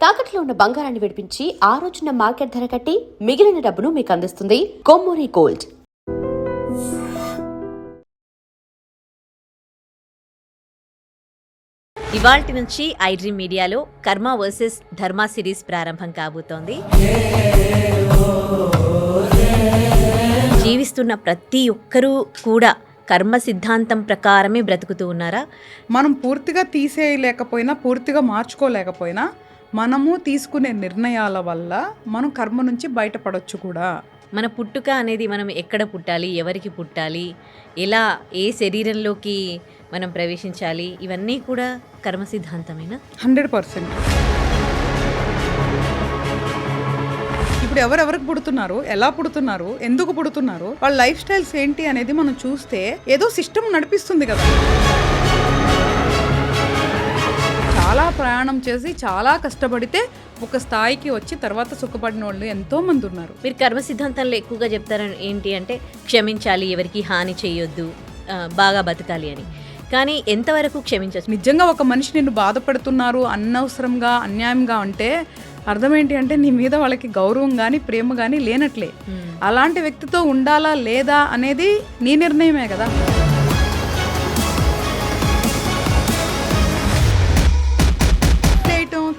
తాకట్లో ఉన్న బంగారాన్ని విడిపించి ఆ రోజున మార్కెట్ ధర కట్టి మిగిలిన డబ్బును మీకు అందిస్తుంది కొమ్మూరి గోల్డ్. ఇవాల్టి నుంచి ఐడ్రీమ్ మీడియాలో కర్మ వర్సెస్ ధర్మ సిరీస్ ప్రారంభం కాబోతోంది. జీవిస్తున్న ప్రతి ఒక్కరూ కూడా కర్మ సిద్ధాంతం ప్రకారమే బ్రతుకుతూ ఉన్నారా? మనం పూర్తిగా తీసేయలేకపోయినా, పూర్తిగా మార్చుకోలేకపోయినా, మనము తీసుకునే నిర్ణయాల వల్ల మనం కర్మ నుంచి బయటపడొచ్చు కూడా. మన పుట్టుక అనేది మనం ఎక్కడ పుట్టాలి, ఎవరికి పుట్టాలి, ఎలా, ఏ శరీరంలోకి మనం ప్రవేశించాలి, ఇవన్నీ కూడా కర్మ సిద్ధాంతమేనా? 100%. ఇప్పుడు ఎవరెవరికి పుడుతున్నారు, ఎలా పుడుతున్నారు, ఎందుకు పుడుతున్నారు, వాళ్ళ లైఫ్ స్టైల్స్ ఏంటి అనేది మనం చూస్తే ఏదో సిస్టమ్ నడిపిస్తుంది కదా. చాలా ప్రయాణం చేసి చాలా కష్టపడితే ఒక స్థాయికి వచ్చి తర్వాత సుఖపడిన వాళ్ళు ఎంతో మంది ఉన్నారు. మీరు కర్మ సిద్ధాంతంలో ఎక్కువగా చెప్తారని ఏంటి అంటే క్షమించాలి, ఎవరికి హాని చేయొద్దు, బాగా బతకాలి అని. కానీ ఎంతవరకు క్షమించవచ్చు? నిజంగా ఒక మనిషి నిన్ను బాధపడుతున్నారు అనవసరంగా, అన్యాయంగా అంటే అర్థం ఏంటి అంటే నీ మీద వాళ్ళకి గౌరవం కానీ ప్రేమ కానీ లేనట్లే. అలాంటి వ్యక్తితో ఉండాలా లేదా అనేది నీ నిర్ణయమే కదా.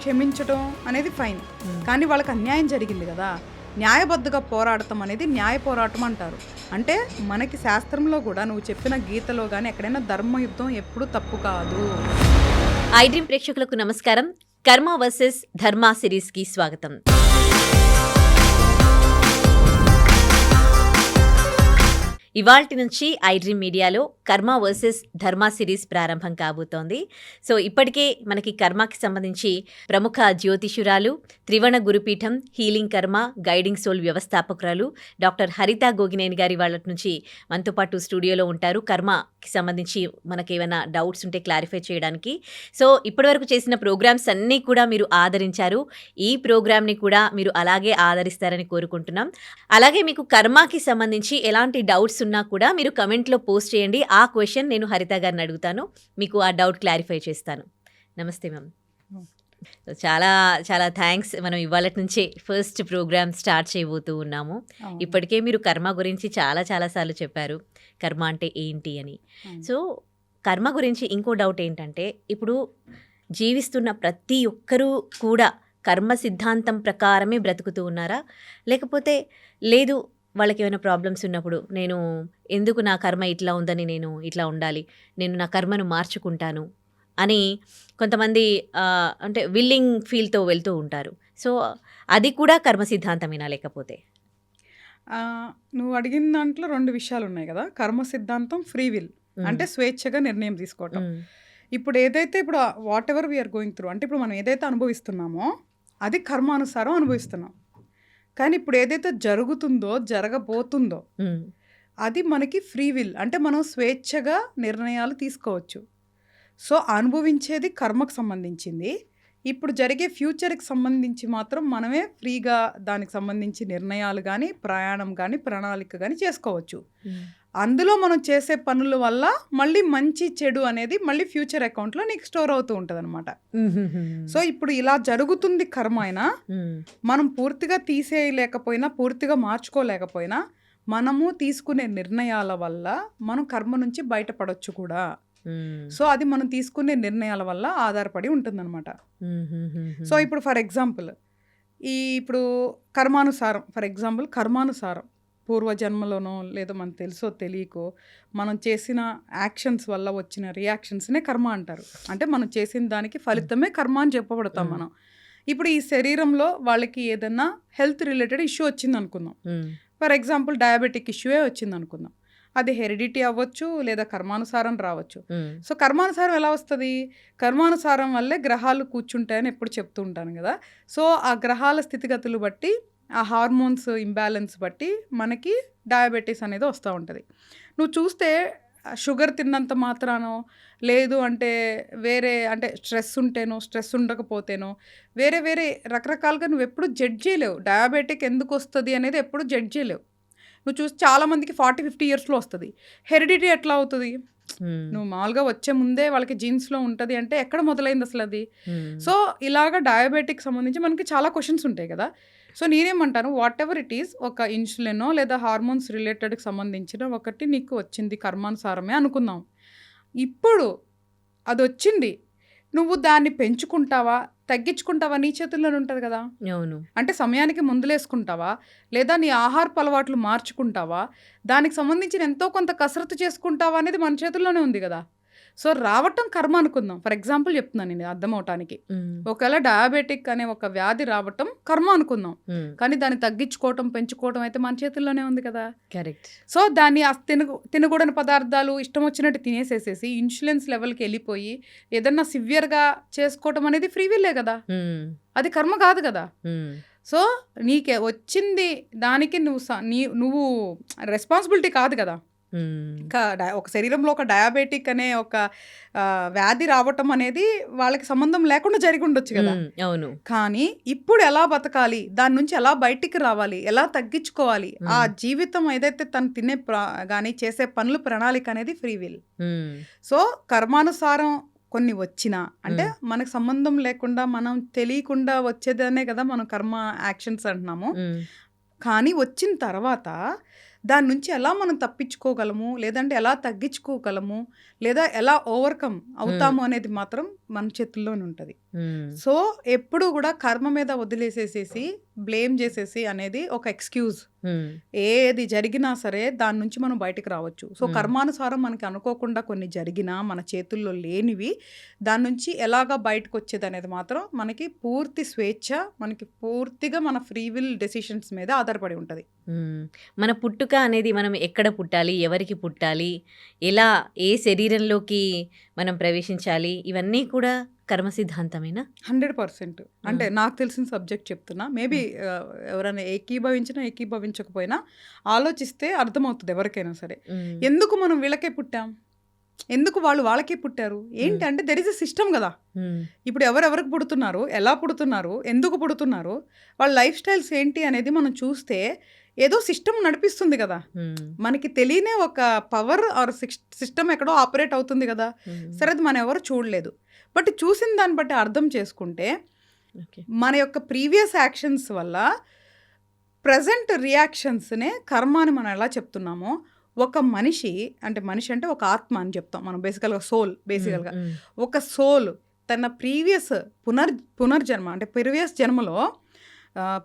క్షమించడం అనేది ఫైన్, కానీ వాళ్ళకి అన్యాయం జరిగింది కదా, న్యాయబద్ధంగా పోరాడటం అనేది న్యాయ పోరాటం అంటారు. అంటే మనకి శాస్త్రంలో కూడా నువ్వు చెప్పిన గీతలో కానీ ఎక్కడైనా ధర్మయుద్ధం ఎప్పుడు తప్పు కాదు. ఐడ్రీమ్ ప్రేక్షకులకు నమస్కారం. కర్మ వర్సెస్ ధర్మ సిరీస్కి స్వాగతం. ఇవాల్టి నుంచి ఐడ్రీమ్ మీడియాలో కర్మ వర్సెస్ ధర్మ సిరీస్ ప్రారంభం కాబోతోంది. సో ఇప్పటికే మనకి కర్మకి సంబంధించి ప్రముఖ జ్యోతిషురాలు, త్రివణ గురుపీఠం హీలింగ్ కర్మ గైడింగ్ సోల్ వ్యవస్థాపకురాలు డాక్టర్ హరిత గోగినేని గారి వాళ్ళ నుంచి మనతో పాటు స్టూడియోలో ఉంటారు. కర్మకి సంబంధించి మనకి ఏమైనా డౌట్స్ ఉంటే క్లారిఫై చేయడానికి. సో ఇప్పటివరకు చేసిన ప్రోగ్రామ్స్ అన్నీ కూడా మీరు ఆదరించారు. ఈ ప్రోగ్రామ్ని కూడా మీరు అలాగే ఆదరిస్తారని కోరుకుంటున్నాం. అలాగే మీకు కర్మకి సంబంధించి ఎలాంటి డౌట్స్ ఉన్నా కూడా మీరు కమెంట్లో పోస్ట్ చేయండి. ఆ క్వశ్చన్ నేను హరిత గారిని అడుగుతాను, మీకు ఆ డౌట్ క్లారిఫై చేస్తాను. నమస్తే మ్యామ్. చాలా చాలా థ్యాంక్స్. మనం ఇవాళ నుంచే ఫస్ట్ ప్రోగ్రామ్ స్టార్ట్ చేయబోతూ ఉన్నాము. ఇప్పటికే మీరు కర్మ గురించి చాలా చాలాసార్లు చెప్పారు, కర్మ అంటే ఏంటి అని. సో కర్మ గురించి ఇంకో డౌట్ ఏంటంటే, ఇప్పుడు జీవిస్తున్న ప్రతి ఒక్కరూ కూడా కర్మ సిద్ధాంతం ప్రకారమే బ్రతుకుతూ ఉన్నారా, లేకపోతే లేదు వాళ్ళకి ఏమైనా ప్రాబ్లమ్స్ ఉన్నప్పుడు నేను ఎందుకు నా కర్మ ఇట్లా ఉందని నేను ఇట్లా ఉండాలి, నేను నా కర్మను మార్చుకుంటాను అని కొంతమంది అంటే విల్లింగ్ ఫీల్తో వెళ్తూ ఉంటారు. సో అది కూడా కర్మ సిద్ధాంతమేనా? లేకపోతే నువ్వు అడిగిన దాంట్లో 2 విషయాలు ఉన్నాయి కదా. కర్మ సిద్ధాంతం ఫ్రీ విల్, అంటే స్వేచ్ఛగా నిర్ణయం తీసుకోవటం. ఇప్పుడు ఏదైతే ఇప్పుడు whatever we are going through, అంటే ఇప్పుడు మనం ఏదైతే అనుభవిస్తున్నామో అది కర్మానుసారం అనుభవిస్తున్నాం. కానీ ఇప్పుడు ఏదైతే జరుగుతుందో, జరగబోతుందో అది మనకి ఫ్రీ విల్, అంటే మనం స్వేచ్ఛగా నిర్ణయాలు తీసుకోవచ్చు. సో అనుభవించేది కర్మకు సంబంధించింది. ఇప్పుడు జరిగే ఫ్యూచర్కి సంబంధించి మాత్రం మనమే ఫ్రీగా దానికి సంబంధించి నిర్ణయాలు కానీ, ప్రయాణం కానీ, ప్రణాళిక కానీ చేసుకోవచ్చు. అందులో మనం చేసే పనుల వల్ల మళ్ళీ మంచి చెడు అనేది మళ్ళీ ఫ్యూచర్ అకౌంట్లో నీకు స్టోర్ అవుతూ ఉంటుంది అనమాట. సో ఇప్పుడు ఇలా జరుగుతుంది కర్మ అయినా, మనం పూర్తిగా తీసేయలేకపోయినా, పూర్తిగా మార్చుకోలేకపోయినా, మనము తీసుకునే నిర్ణయాల వల్ల మనం కర్మ నుంచి బయటపడొచ్చు కూడా. సో అది మనం తీసుకునే నిర్ణయాల వల్ల ఆధారపడి ఉంటుందన్నమాట. సో ఇప్పుడు ఫర్ ఎగ్జాంపుల్ ఇప్పుడు కర్మానుసారం, కర్మానుసారం పూర్వజన్మలోనో లేదో మనకు తెలుసో తెలియకో మనం చేసిన యాక్షన్స్ వల్ల వచ్చిన రియాక్షన్స్నే కర్మ అంటారు. అంటే మనం చేసిన దానికి ఫలితమే కర్మ అని చెప్పబడతాం మనం. ఇప్పుడు ఈ శరీరంలో వాళ్ళకి ఏదైనా హెల్త్ రిలేటెడ్ ఇష్యూ వచ్చింది అనుకుందాం. ఫర్ ఎగ్జాంపుల్ డయాబెటిక్ ఇష్యూయే వచ్చింది అనుకుందాం. అది హెరిడిటీ అవ్వచ్చు, లేదా కర్మానుసారం రావచ్చు. సో కర్మానుసారం ఎలా వస్తుంది? కర్మానుసారం వల్లే గ్రహాలు కూర్చుంటాయని ఎప్పుడు చెప్తూ ఉంటాను కదా. సో ఆ గ్రహాల స్థితిగతులు బట్టి, ఆ హార్మోన్స్ ఇంబ్యాలెన్స్ బట్టి మనకి డయాబెటీస్ అనేది వస్తూ ఉంటుంది. నువ్వు చూస్తే షుగర్ తిన్నంత మాత్రానో, లేదు అంటే వేరే అంటే స్ట్రెస్ ఉంటేనో, స్ట్రెస్ ఉండకపోతేనో, వేరే వేరే రకరకాలుగా నువ్వు ఎప్పుడు జడ్జ్ చేయలేవు. డయాబెటిక్ ఎందుకు వస్తుంది అనేది ఎప్పుడు జడ్జ్ చేయలేవు. నువ్వు చూసి చాలామందికి 40-50 ఇయర్స్లో వస్తుంది. హెరిడిటీ ఎట్లా అవుతుంది? నువ్వు మామూలుగా వచ్చే ముందే వాళ్ళకి జీన్స్లో ఉంటుంది అంటే ఎక్కడ మొదలైంది అసలు అది? సో ఇలాగ డయాబెటిక్ సంబంధించి మనకి చాలా క్వశ్చన్స్ ఉంటాయి కదా. సో నేనేమంటాను, వాట్ ఎవర్ ఇట్ ఈస్, ఒక ఇన్సులినో లేదా హార్మోన్స్ రిలేటెడ్కి సంబంధించిన ఒకటి నీకు వచ్చింది కర్మానుసారమే అనుకుందాం. ఇప్పుడు అది వచ్చింది, నువ్వు దాన్ని పెంచుకుంటావా తగ్గించుకుంటావా నీ చేతుల్లోనే ఉంటుంది కదా. అవును. అంటే సమయానికి మందులేసుకుంటావా, లేదా నీ ఆహారపు అలవాట్లు మార్చుకుంటావా, దానికి సంబంధించిన ఎంతో కొంత కసరత్తు చేసుకుంటావా అనేది మన చేతుల్లోనే ఉంది కదా. సో రావటం కర్మ అనుకుందాం. ఫర్ ఎగ్జాంపుల్ చెప్తున్నాను నేను అర్థం అవటానికి. ఒకవేళ డయాబెటిక్ అనే ఒక వ్యాధి రావటం కర్మ అనుకుందాం, కానీ దాన్ని తగ్గించుకోవటం పెంచుకోవటం అయితే మన చేతుల్లోనే ఉంది కదా. కరెక్ట్. సో దాన్ని తినకూడని పదార్థాలు ఇష్టం వచ్చినట్టు తినేసేసేసి ఇన్సులిన్స్ లెవెల్కి వెళ్ళిపోయి ఏదన్నా సివియర్గా చేసుకోవటం అనేది ఫ్రీ విల్లే కదా, అది కర్మ కాదు కదా. సో నీకే వచ్చింది దానికి నువ్వు రెస్పాన్సిబిలిటీ కాదు కదా. ఒక శరీరంలో ఒక డయాబెటిక్ అనే ఒక వ్యాధి రావటం అనేది వాళ్ళకి సంబంధం లేకుండా జరిగి ఉండొచ్చు కదా. అవును. కానీ ఇప్పుడు ఎలా బతకాలి, దాని నుంచి ఎలా బయటికి రావాలి, ఎలా తగ్గించుకోవాలి, ఆ జీవితం ఏదైతే తను తినే కానీ చేసే పనులు ప్రణాళిక అనేది ఫ్రీ విల్. సో కర్మానుసారం కొన్ని వచ్చినా అంటే మనకు సంబంధం లేకుండా మనం తెలియకుండా వచ్చేదనే కదా మనం కర్మ యాక్షన్స్ అంటున్నాము. కానీ వచ్చిన తర్వాత దాని నుంచి ఎలా మనం తప్పించుకోగలము, లేదంటే ఎలా తగ్గించుకోగలము, లేదా ఎలా ఓవర్కమ్ అవుతాము అనేది మాత్రం మన చేతుల్లోనే ఉంటుంది. సో ఎప్పుడు కూడా కర్మ మీద వదిలేసేసేసి బ్లేమ్ చేసేసి అనేది ఒక ఎక్స్క్యూజ్. ఏది జరిగినా సరే దాని నుంచి మనం బయటకు రావచ్చు. సో కర్మానుసారం మనకి అనుకోకుండా కొన్ని జరిగినా మన చేతుల్లో లేనివి దాని నుంచి ఎలాగా బయటకు వచ్చేది అనేది మాత్రం మనకి పూర్తి స్వేచ్ఛ, మనకి పూర్తిగా మన ఫ్రీ విల్ డెసిషన్స్ మీద ఆధారపడి ఉంటుంది. మన పుట్టుక అనేది మనం ఎక్కడ పుట్టాలి, ఎవరికి పుట్టాలి, ఎలా ఏ శరీరంలోకి మనం ప్రవేశించాలి, ఇవన్నీ కూడా కర్మ సిద్ధాంతమేనా? 100%. అంటే నాకు తెలిసిన సబ్జెక్ట్ చెప్తున్నా. మేబీ ఎవరైనా ఏకీభవించినా ఏకీభవించకపోయినా ఆలోచిస్తే అర్థమవుతుంది ఎవరికైనా సరే. ఎందుకు మనం వీళ్ళకే పుట్టాం, ఎందుకు వాళ్ళు వాళ్ళకే పుట్టారు, ఏంటి అంటే దెర్ ఇస్ ఎ సిస్టమ్ కదా. ఇప్పుడు ఎవరెవరికి పుడుతున్నారు, ఎలా పుడుతున్నారు, ఎందుకు పుడుతున్నారు, వాళ్ళ లైఫ్ స్టైల్స్ ఏంటి అనేది మనం చూస్తే ఏదో సిస్టమ్ నడిపిస్తుంది కదా. మనకి తెలియనే ఒక పవర్ ఆర్ సిస్టమ్ ఎక్కడో ఆపరేట్ అవుతుంది కదా. సరే అది మనం ఎవరు చూడలేదు, బట్ చూసిన దాన్ని బట్టి అర్థం చేసుకుంటే మన యొక్క ప్రీవియస్ యాక్షన్స్ వల్ల ప్రజెంట్ రియాక్షన్స్నే కర్మ అని మనం ఎలా చెప్తున్నామో, ఒక మనిషి అంటే ఒక ఆత్మ అని చెప్తాం మనం బేసికల్గా, సోల్. బేసికల్గా ఒక సోల్ తన ప్రీవియస్ పునర్జన్మ అంటే ప్రీవియస్ జన్మలో,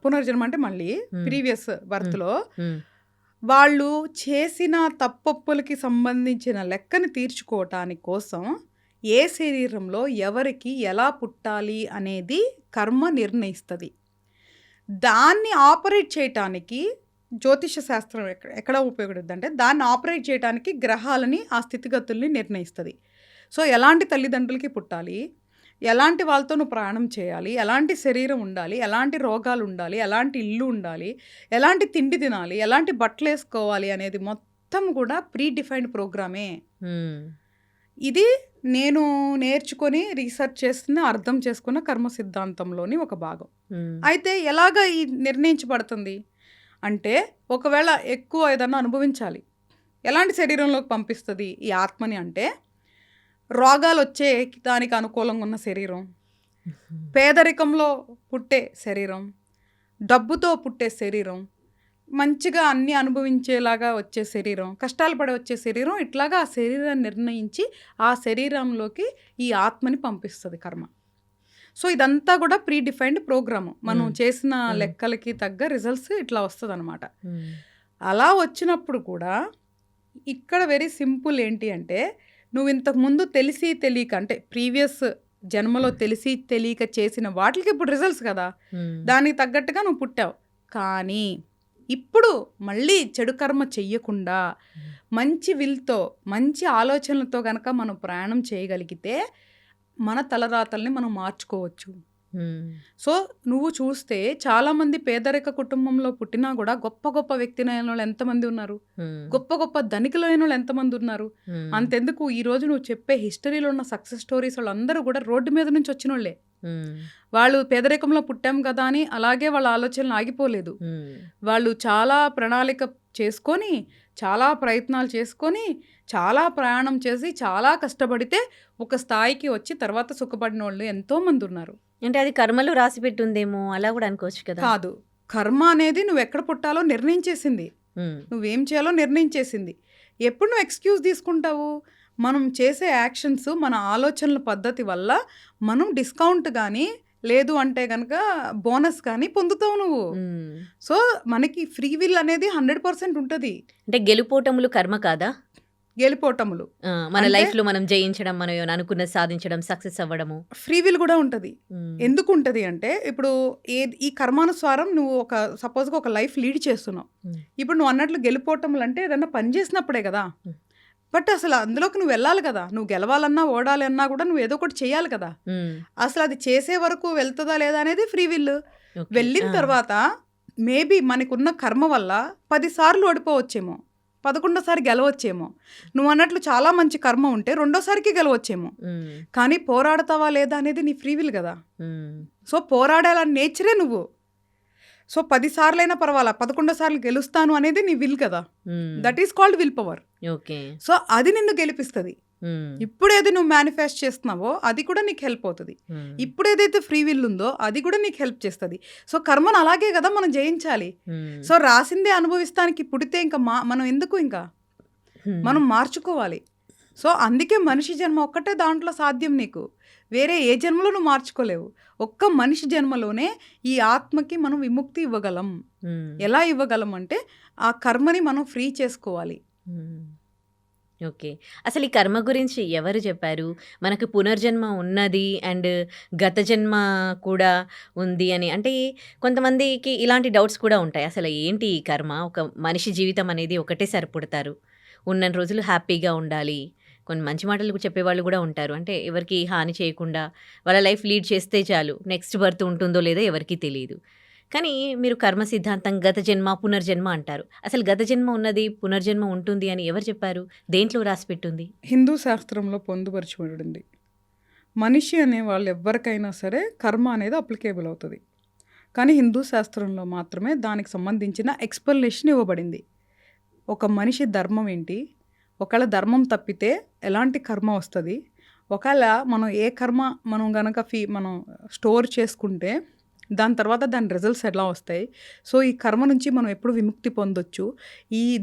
పునర్జన్మ అంటే మళ్ళీ ప్రీవియస్ బర్త్లో వాళ్ళు చేసిన తప్పొప్పులకి సంబంధించిన లెక్కని తీర్చుకోవటానికి కోసం ఏ శరీరంలో ఎవరికి ఎలా పుట్టాలి అనేది కర్మ నిర్ణయిస్తుంది. దాన్ని ఆపరేట్ చేయటానికి జ్యోతిష శాస్త్రం ఎక్కడ ఉపయోగపడుతుంది అంటే దాన్ని ఆపరేట్ చేయడానికి గ్రహాలని ఆ స్థితిగతుల్ని నిర్ణయిస్తుంది. సో ఎలాంటి తల్లిదండ్రులకి పుట్టాలి, ఎలాంటి వాళ్ళతో నువ్వు ప్రయాణం చేయాలి, ఎలాంటి శరీరం ఉండాలి, ఎలాంటి రోగాలు ఉండాలి, ఎలాంటి ఇల్లు ఉండాలి, ఎలాంటి తిండి తినాలి, ఎలాంటి బట్టలు వేసుకోవాలి అనేది మొత్తం కూడా ప్రీ డిఫైన్డ్ ప్రోగ్రామే. ఇది నేను నేర్చుకొని రీసెర్చ్ చేస్తున్న అర్థం చేసుకున్న కర్మ సిద్ధాంతంలోని ఒక భాగం. అయితే ఎలాగ ఈ నిర్ణయించబడుతుంది అంటే, ఒకవేళ ఎక్కువ ఏదన్నా అనుభవించాలి, ఎలాంటి శరీరంలోకి పంపిస్తుంది ఈ ఆత్మని అంటే, రోగాలు వచ్చే దానికి అనుకూలంగా ఉన్న శరీరం, పేదరికంలో పుట్టే శరీరం, డబ్బుతో పుట్టే శరీరం, మంచిగా అన్నీ అనుభవించేలాగా వచ్చే శరీరం, కష్టాలు పడి వచ్చే శరీరం, ఇట్లాగా ఆ శరీరాన్ని నిర్ణయించి ఆ శరీరంలోకి ఈ ఆత్మని పంపిస్తుంది కర్మ. సో ఇదంతా కూడా ప్రీ డిఫైన్డ్ ప్రోగ్రాము. మనం చేసిన లెక్కలకి తగ్గ రిజల్ట్స్ ఇట్లా వస్తుంది అనమాట. అలా వచ్చినప్పుడు కూడా ఇక్కడ వెరీ సింపుల్ ఏంటి అంటే, నువ్వు ఇంతకుముందు తెలిసి తెలియక అంటే ప్రీవియస్ జన్మలో తెలిసి తెలియక చేసిన వాటికి ఇప్పుడు రిజల్ట్స్ కదా, దానికి తగ్గట్టుగా నువ్వు పుట్టావు. కానీ ఇప్పుడు మళ్ళీ చెడు కర్మ చెయ్యకుండా మంచి విల్తో మంచి ఆలోచనలతో కనుక మనం ప్రయాణం చేయగలిగితే మన తలరాతల్ని మనం మార్చుకోవచ్చు. సో నువ్వు చూస్తే చాలామంది పేదరిక కుటుంబంలో పుట్టినా కూడా గొప్ప గొప్ప వ్యక్తులైన వాళ్ళు ఎంతమంది ఉన్నారు, గొప్ప గొప్ప ధనికులైన వాళ్ళు ఎంతమంది ఉన్నారు. అంతెందుకు ఈరోజు నువ్వు చెప్పే హిస్టరీలో ఉన్న సక్సెస్ స్టోరీస్ వాళ్ళందరూ కూడా రోడ్డు మీద నుంచి వచ్చిన వాళ్ళే. వాళ్ళు పేదరికంలో పుట్టాం కదా అని అలాగే వాళ్ళ ఆలోచనలు ఆగిపోలేదు. వాళ్ళు చాలా ప్రణాళిక చేసుకొని, చాలా ప్రయత్నాలు చేసుకొని, చాలా ప్రయాణం చేసి చాలా కష్టపడితే ఒక స్థాయికి వచ్చి తర్వాత సుఖపడిన వాళ్ళు ఎంతోమంది ఉన్నారు. అంటే అది కర్మలో రాసి పెట్టుందేమో అలా కూడా అనుకోవచ్చు కదా. కాదు, కర్మ అనేది నువ్వు ఎక్కడ పుట్టాలో నిర్ణయించేసింది, నువ్వేం చేయాలో నిర్ణయించేసింది. ఎప్పుడు నువ్వు ఎక్స్క్యూజ్ తీసుకుంటావు? మనం చేసే యాక్షన్స్, మన ఆలోచనల పద్ధతి వల్ల మనం డిస్కౌంట్ కానీ లేదు అంటే కనుక బోనస్ కానీ పొందుతావు నువ్వు. సో మనకి ఫ్రీ విల్ అనేది 100% ఉంటుంది. అంటే గెలుపోటములు కర్మ కాదా? గెలిపోవటములు మన లైఫ్ లో మనం జయించడం, మనం ఏమైనా అనుకున్నది సాధించడం, సక్సెస్ అవ్వడము. ఫ్రీ విల్ కూడా ఉంటుంది. ఎందుకు ఉంటుంది అంటే ఇప్పుడు ఈ కర్మానుసారం నువ్వు ఒక సపోజ్గా ఒక లైఫ్ లీడ్ చేస్తున్నావు. ఇప్పుడు నువ్వు అన్నట్లు గెలిపోవటములు అంటే ఏదన్నా పని చేసినప్పుడే కదా. బట్ అసలు అందులోకి నువ్వు వెళ్ళాలి కదా. నువ్వు గెలవాలన్నా ఓడాలి అన్నా కూడా నువ్వు ఏదో ఒకటి చేయాలి కదా. అసలు అది చేసే వరకు వెళ్తుందా లేదా అనేది ఫ్రీ విల్. వెళ్ళిన తర్వాత మేబీ మనకున్న కర్మ వల్ల 10 సార్లు ఓడిపోవచ్చేమో, 11సారి గెలవచ్చేమో. నువ్వు అన్నట్లు చాలా మంచి కర్మ ఉంటే 2సారికి గెలవచ్చేమో. కానీ పోరాడతావా లేదా అనేది నీ ఫ్రీ విల్ కదా. సో పోరాడాలని నేచరే నువ్వు. సో 10 సార్లైనా పర్వాలా, 11 సార్లు గెలుస్తాను అనేది నీ విల్ కదా. That is called will power. So అది నిన్ను గెలిపిస్తుంది. ఇప్పుడు ఏది నువ్వు మేనిఫెస్ట్ చేస్తున్నావో అది కూడా నీకు హెల్ప్ అవుతుంది. ఇప్పుడు ఏదైతే ఫ్రీ విల్ ఉందో అది కూడా నీకు హెల్ప్ చేస్తుంది. సో కర్మను అలాగే కదా మనం జయించాలి. సో రాసిందే అనుభవిస్తానికి పుడితే ఇంకా మనం ఎందుకు, ఇంకా మనం మార్చుకోవాలి. సో అందుకే మనిషి జన్మ ఒక్కటే దాంట్లో సాధ్యం. నీకు వేరే ఏ జన్మలో నువ్వు మార్చుకోలేవు. ఒక్క మనిషి జన్మలోనే ఈ ఆత్మకి మనం విముక్తి ఇవ్వగలం. ఎలా ఇవ్వగలం అంటే ఆ కర్మని మనం ఫ్రీ చేసుకోవాలి. ఓకే. అసలు ఈ కర్మ గురించి ఎవరు చెప్పారు? మనకు పునర్జన్మ ఉన్నది అండ్ గత జన్మ కూడా ఉంది అని. అంటే కొంతమందికి ఇలాంటి డౌట్స్ కూడా ఉంటాయి. అసలు ఏంటి ఈ కర్మ? ఒక మనిషి జీవితం అనేది ఒకటేసారి పుడతారు, ఉన్న రోజులు హ్యాపీగా ఉండాలి. కొన్ని మంచి మాటలు చెప్పేవాళ్ళు కూడా ఉంటారు. అంటే ఎవరికి హాని చేయకుండా వాళ్ళ లైఫ్ లీడ్ చేస్తే చాలు, నెక్స్ట్ బర్త్ ఉంటుందో లేదో ఎవరికీ తెలియదు. కానీ మీరు కర్మ సిద్ధాంతం, గత జన్మ, పునర్జన్మ అంటారు. అసలు గత జన్మ ఉన్నది, పునర్జన్మ ఉంటుంది అని ఎవరు చెప్పారు? దేంట్లో రాసి పెట్టుంది? హిందూ శాస్త్రంలో పొందుపరచబడింది. మనిషి అనే వాళ్ళు ఎవరికైనా సరే కర్మ అనేది అప్లికేబుల్ అవుతుంది. కానీ హిందూ శాస్త్రంలో మాత్రమే దానికి సంబంధించిన ఎక్స్ప్లెనేషన్ ఇవ్వబడింది. ఒక మనిషి ధర్మం ఏంటి, ఒకవేళ ధర్మం తప్పితే ఎలాంటి కర్మ వస్తుంది, ఒకవేళ మనం ఏ కర్మ మనం గనక మనం స్టోర్ చేసుకుంటే దాని తర్వాత దాని రిజల్ట్స్ ఎలా వస్తాయి, సో ఈ కర్మ నుంచి మనం ఎప్పుడు విముక్తి పొందొచ్చు,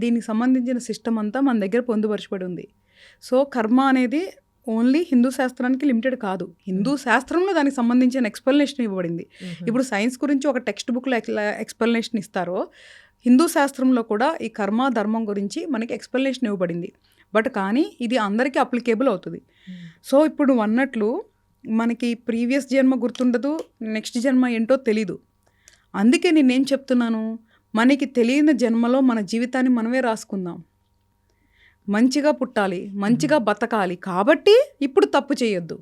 దీనికి సంబంధించిన సిస్టమ్ అంతా మన దగ్గర పొందుపరచబడి ఉంది. సో కర్మ అనేది ఓన్లీ హిందూ శాస్త్రానికి లిమిటెడ్ కాదు. హిందూ శాస్త్రంలో దానికి సంబంధించిన ఎక్స్ప్లెనేషన్ ఇవ్వబడింది. ఇప్పుడు సైన్స్ గురించి ఒక టెక్స్ట్ బుక్లో ఎక్స్ప్లెనేషన్ ఇస్తారో, హిందూ శాస్త్రంలో కూడా ఈ కర్మ ధర్మం గురించి మనకి ఎక్స్ప్లెనేషన్ ఇవ్వబడింది. బట్ కానీ ఇది అందరికీ అప్లికేబుల్ అవుతుంది. సో ఇప్పుడు నువ్వు అన్నట్లు మనకి ప్రీవియస్ జన్మ గుర్తుండదు, నెక్స్ట్ జన్మ ఏంటో తెలీదు. అందుకే నేనేం చెప్తున్నాను, మనకి తెలియని జన్మలో మన జీవితాన్ని మనమే రాసుకుందాం. మంచిగా పుట్టాలి, మంచిగా బతకాలి, కాబట్టి ఇప్పుడు తప్పు చేయొద్దు.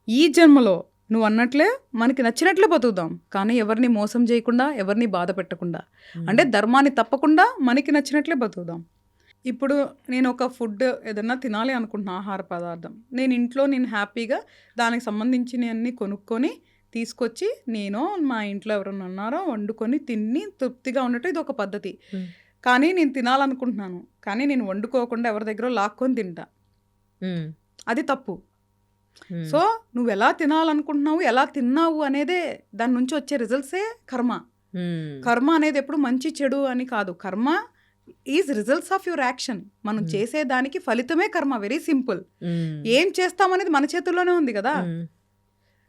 ఈ జన్మలో నువ్వు అన్నట్లే మనకి నచ్చినట్లే బతుకుదాం, కానీ ఎవరిని మోసం చేయకుండా, ఎవరిని బాధ పెట్టకుండా, అంటే ధర్మాన్ని తప్పకుండా మనకి నచ్చినట్లే బతుకుదాం. ఇప్పుడు నేను ఒక ఫుడ్ ఏదన్నా తినాలి అనుకుంటున్నా, ఆహార పదార్థం, నేను హ్యాపీగా దానికి సంబంధించినవన్నీ కొనుక్కొని తీసుకొచ్చి నేను మా ఇంట్లో ఎవరైనా ఉన్నారో వండుకొని తిని తృప్తిగా ఉండటం ఇది ఒక పద్ధతి. కానీ నేను తినాలనుకుంటున్నాను, కానీ నేను వండుకోకుండా ఎవరి దగ్గర లాక్కొని తింటా, అది తప్పు. సో నువ్వు ఎలా తినాలనుకుంటున్నావు, ఎలా తిన్నావు అనేదే దాని నుంచి వచ్చే రిజల్ట్సే కర్మ. కర్మ అనేది ఎప్పుడు మంచి చెడు అని కాదు. కర్మ is results of your action. మనం చేసేదానికి ఫలితమే కర్మ. Very simple. ఏం చేస్తామనేది మన చేతుల్లోనే ఉంది కదా.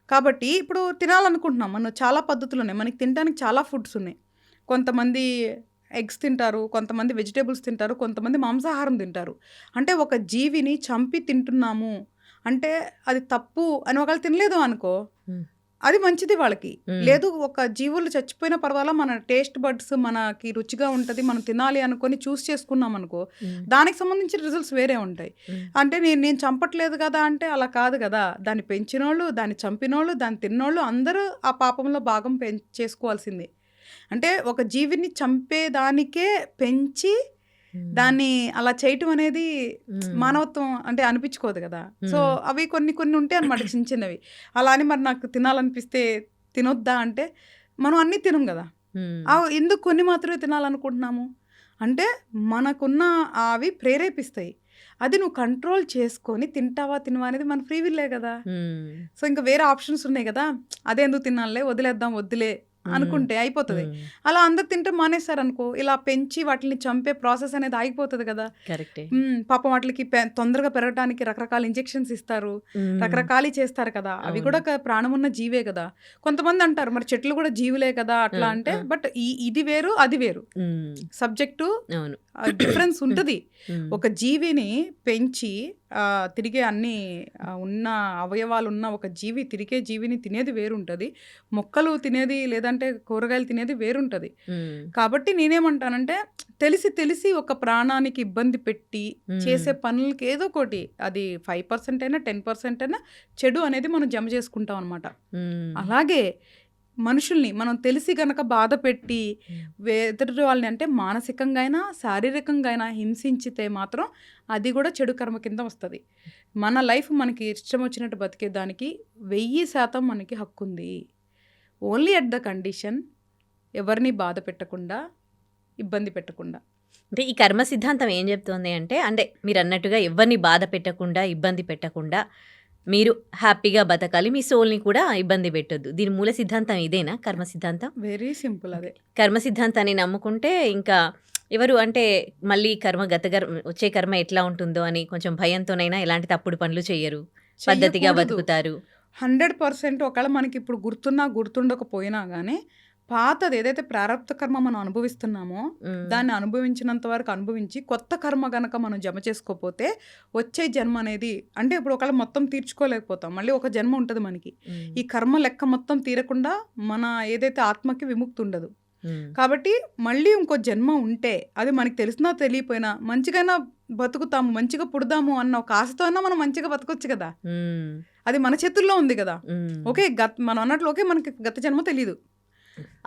కాబట్టి ఇప్పుడు తినాలనుకుంటున్నాం, మనం చాలా పద్ధతులు ఉన్నాయి, మనకి తినడానికి చాలా ఫుడ్స్ ఉన్నాయి. కొంతమంది ఎగ్స్ తింటారు, కొంతమంది వెజిటేబుల్స్ తింటారు, కొంతమంది మాంసాహారం తింటారు. అంటే ఒక జీవిని చంపి తింటున్నాము అంటే అది తప్పు అని ఒకళ్ళు తినలేదు అనుకో, అది మంచిది వాళ్ళకి. లేదు ఒక జీవులు చచ్చిపోయిన పర్వాలా, మన టేస్ట్ బడ్స్ మనకి రుచిగా ఉంటుంది, మనం తినాలి అనుకొని చూస్ చేసుకున్నాం అనుకో, దానికి సంబంధించిన రిజల్ట్స్ వేరే ఉంటాయి. అంటే నేను చంపట్లేదు కదా అంటే అలా కాదు కదా. దాన్ని పెంచినోళ్ళు, దాన్ని చంపినోళ్ళు, దాన్ని తిన్నోళ్ళు అందరూ ఆ పాపంలో భాగం చేసుకోవాల్సిందే. అంటే ఒక జీవిని చంపేదానికే పెంచి దాన్ని అలా చేయటం అనేది మానవత్వం అంటే అనిపించుకోదు కదా. సో అవి కొన్ని ఉంటాయి అన్నమాట, చిన్న చిన్నవి. అలా అని మరి నాకు తినాలనిపిస్తే తినొద్దా అంటే మనం అన్నీ తినం కదా. ఎందుకు కొన్ని మాత్రమే తినాలనుకుంటున్నాము అంటే మనకున్న అవి ప్రేరేపిస్తాయి. అది నువ్వు కంట్రోల్ చేసుకొని తింటావా తినవా అనేది మన ఫ్రీ విల్లే కదా. సో ఇంకా వేరే ఆప్షన్స్ ఉన్నాయి కదా, అదేందుకు తినాలే వదిలేద్దాం వద్దులే అనుకుంటే అయిపోతుంది. అలా అందరు తింటే మానేస్తారు అనుకో, ఇలా పెంచి వాటిని చంపే ప్రాసెస్ అనేది ఆగిపోతుంది కదా. కరెక్టే. పాపం వాటికి తొందరగా పెరగడానికి రకరకాల ఇంజెక్షన్స్ ఇస్తారు, రకరకాలు చేస్తారు కదా. అవి కూడా ప్రాణం ఉన్న జీవే కదా. కొంతమంది అంటారు మరి చెట్లు కూడా జీవులే కదా అట్లా అంటే, బట్ ఇది వేరు అది వేరు, సబ్జెక్టు డిఫరెన్స్ ఉంటుంది. ఒక జీవిని పెంచి తిరిగే అన్ని ఉన్న అవయవాలు ఉన్న ఒక జీవి తిరిగే జీవిని తినేది వేరుంటుంది, మొక్కలు తినేది లేదంటే కూరగాయలు తినేది వేరుంటుంది. కాబట్టి నేనేమంటానంటే తెలిసి తెలిసి ఒక ప్రాణానికి ఇబ్బంది పెట్టి చేసే పనులకి ఏదో ఒకటి, అది 5% అయినా 10% అయినా చెడు అనేది మనం జమ చేసుకుంటాం అనమాట. అలాగే మనుషుల్ని మనం తెలిసి గనక బాధ పెట్టి ఎదుటి వాళ్ళని అంటే మానసికంగా అయినా శారీరకంగా అయినా హింసించితే మాత్రం అది కూడా చెడు కర్మ కింద వస్తుంది. మన లైఫ్ మనకి ఇష్టం వచ్చినట్టు బతికేదానికి 1000% మనకి హక్కు ఉంది. ఓన్లీ అట్ ద కండిషన్ ఎవరిని బాధ పెట్టకుండా ఇబ్బంది పెట్టకుండా. అంటే ఈ కర్మ సిద్ధాంతం ఏం చెప్తుంది అంటే మీరు అన్నట్టుగా ఎవరిని బాధ పెట్టకుండా ఇబ్బంది పెట్టకుండా మీరు హ్యాపీగా బతకాలి, మీ సోల్ని కూడా ఇబ్బంది పెట్టొద్దు. దీని మూల సిద్ధాంతం ఇదేనా కర్మ సిద్ధాంతం? Very simple. అదే కర్మ సిద్ధాంతాన్ని నమ్ముకుంటే ఇంకా ఎవరు అంటే మళ్ళీ వచ్చే కర్మ ఎట్లా ఉంటుందో అని కొంచెం భయంతోనైనా ఎలాంటి తప్పుడు పనులు చేయరు, పద్ధతిగా బతుకుతారు. 100%. ఒకవేళ మనకి ఇప్పుడు గుర్తుండకపోయినా కానీ పాతది ఏదైతే ప్రారబ్ధ కర్మ మనం అనుభవిస్తున్నామో దాన్ని అనుభవించినంత వరకు అనుభవించి కొత్త కర్మ గనక మనం జమ చేసుకోపోతే వచ్చే జన్మ అనేది అంటే ఇప్పుడు ఒకవేళ మొత్తం తీర్చుకోలేకపోతాం, మళ్ళీ ఒక జన్మ ఉంటుంది మనకి. ఈ కర్మ లెక్క మొత్తం తీరకుండా మన ఏదైతే ఆత్మకి విముక్తి ఉండదు. కాబట్టి మళ్ళీ ఇంకో జన్మ ఉంటే అది మనకి తెలిసినా తెలియపోయినా మంచిగానే బతుకుతాము, మంచిగా పుడదాము అన్న ఒక ఆశతో అయినా మనం మంచిగా బతకొచ్చు కదా. అది మన చేతుల్లో ఉంది కదా. ఓకే మనం అన్నట్లు ఓకే మనకి గత జన్మ తెలీదు,